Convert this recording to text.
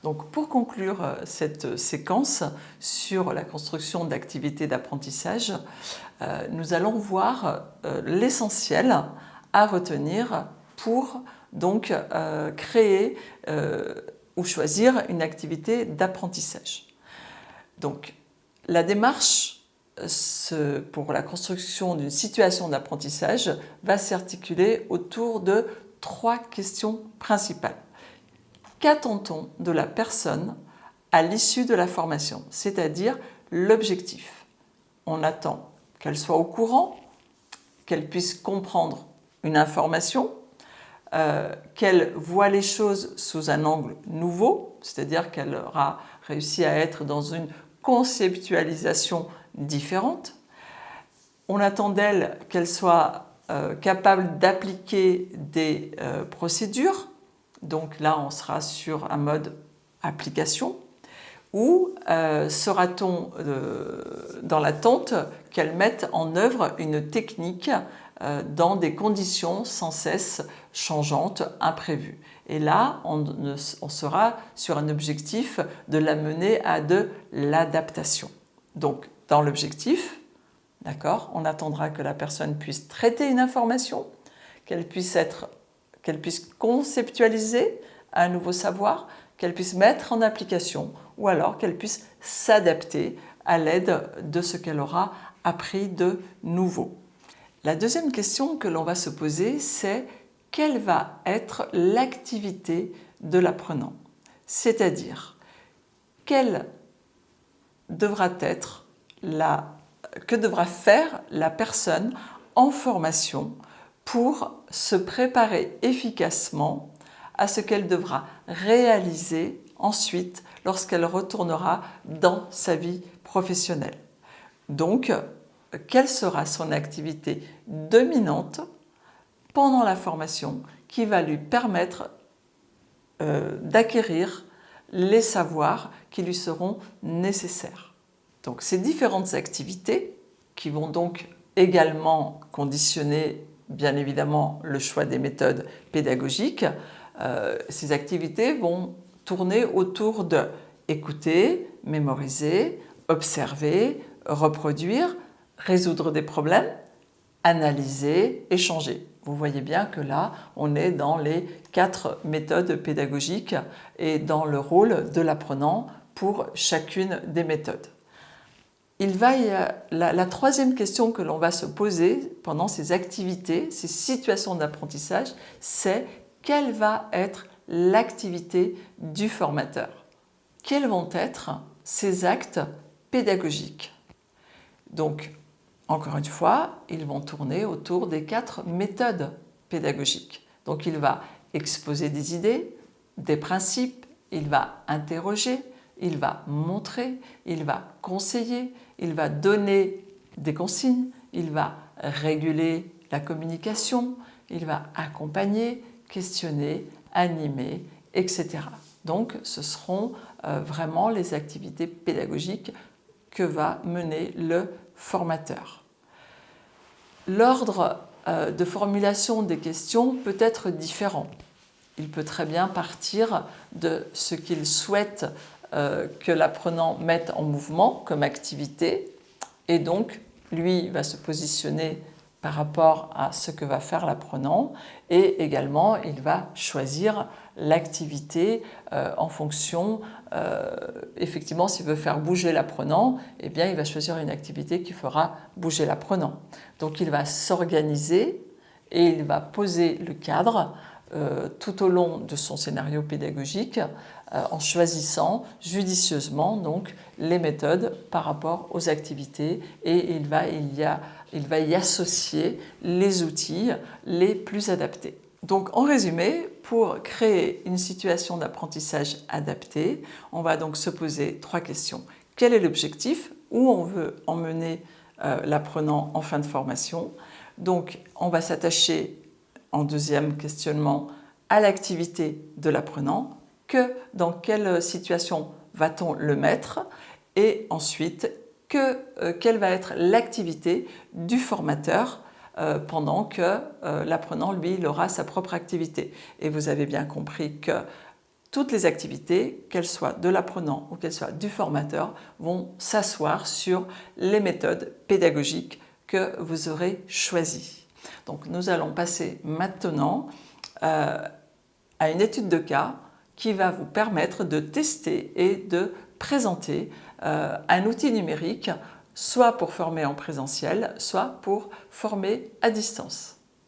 Donc pour conclure cette séquence sur la construction d'activités d'apprentissage, nous allons voir l'essentiel à retenir pour donc créer ou choisir une activité d'apprentissage. Donc la démarche pour la construction d'une situation d'apprentissage va s'articuler autour de 3 questions principales. Qu'attend-on de la personne à l'issue de la formation, c'est-à-dire l'objectif? On attend qu'elle soit au courant, qu'elle puisse comprendre une information, qu'elle voit les choses sous un angle nouveau, c'est-à-dire qu'elle aura réussi à être dans une conceptualisation différente. On attend d'elle qu'elle soit capable d'appliquer des procédures. Donc là, on sera sur un mode application. Ou sera-t-on dans l'attente qu'elle mette en œuvre une technique dans des conditions sans cesse changeantes, imprévues. Et là, on sera sur un objectif de l'amener à de l'adaptation. Donc, dans l'objectif, d'accord, on attendra que la personne puisse traiter une information, qu'elle puisse conceptualiser un nouveau savoir, qu'elle puisse mettre en application ou alors qu'elle puisse s'adapter à l'aide de ce qu'elle aura appris de nouveau. La deuxième question que l'on va se poser, c'est quelle va être l'activité de l'apprenant? C'est-à-dire, que devra faire la personne en formation pour se préparer efficacement à ce qu'elle devra réaliser ensuite lorsqu'elle retournera dans sa vie professionnelle. Donc, quelle sera son activité dominante pendant la formation qui va lui permettre d'acquérir les savoirs qui lui seront nécessaires. Donc, ces différentes activités qui vont donc également conditionner bien évidemment le choix des méthodes pédagogiques, ces activités vont tourner autour de écouter, mémoriser, observer, reproduire, résoudre des problèmes, analyser, échanger. Vous voyez bien que là, on est dans les 4 méthodes pédagogiques et dans le rôle de l'apprenant pour chacune des méthodes. La troisième question que l'on va se poser pendant ces activités, ces situations d'apprentissage, c'est quelle va être l'activité du formateur? Quels vont être ces actes pédagogiques? Donc, encore une fois, ils vont tourner autour des 4 méthodes pédagogiques. Donc, il va exposer des idées, des principes, il va interroger, il va montrer, il va conseiller, il va donner des consignes, il va réguler la communication, il va accompagner, questionner, animer, etc. Donc, ce seront vraiment les activités pédagogiques que va mener le formateur. L'ordre de formulation des questions peut être différent. Il peut très bien partir de ce qu'il souhaite que l'apprenant mette en mouvement comme activité et donc lui va se positionner par rapport à ce que va faire l'apprenant et également il va choisir l'activité en fonction, effectivement s'il veut faire bouger l'apprenant, eh bien il va choisir une activité qui fera bouger l'apprenant. Donc il va s'organiser et il va poser le cadre tout au long de son scénario pédagogique en choisissant judicieusement donc, les méthodes par rapport aux activités et il va y associer les outils les plus adaptés. Donc en résumé, pour créer une situation d'apprentissage adaptée, on va donc se poser 3 questions. Quel est l'objectif? Où on veut emmener l'apprenant en fin de formation? Donc on va s'attacher en deuxième questionnement à l'activité de l'apprenant, dans quelle situation va-t-on le mettre et ensuite quelle va être l'activité du formateur pendant que l'apprenant, lui, il aura sa propre activité. Et vous avez bien compris que toutes les activités, qu'elles soient de l'apprenant ou qu'elles soient du formateur, vont s'asseoir sur les méthodes pédagogiques que vous aurez choisies. Donc nous allons passer maintenant à une étude de cas qui va vous permettre de tester et de présenter un outil numérique, soit pour former en présentiel, soit pour former à distance.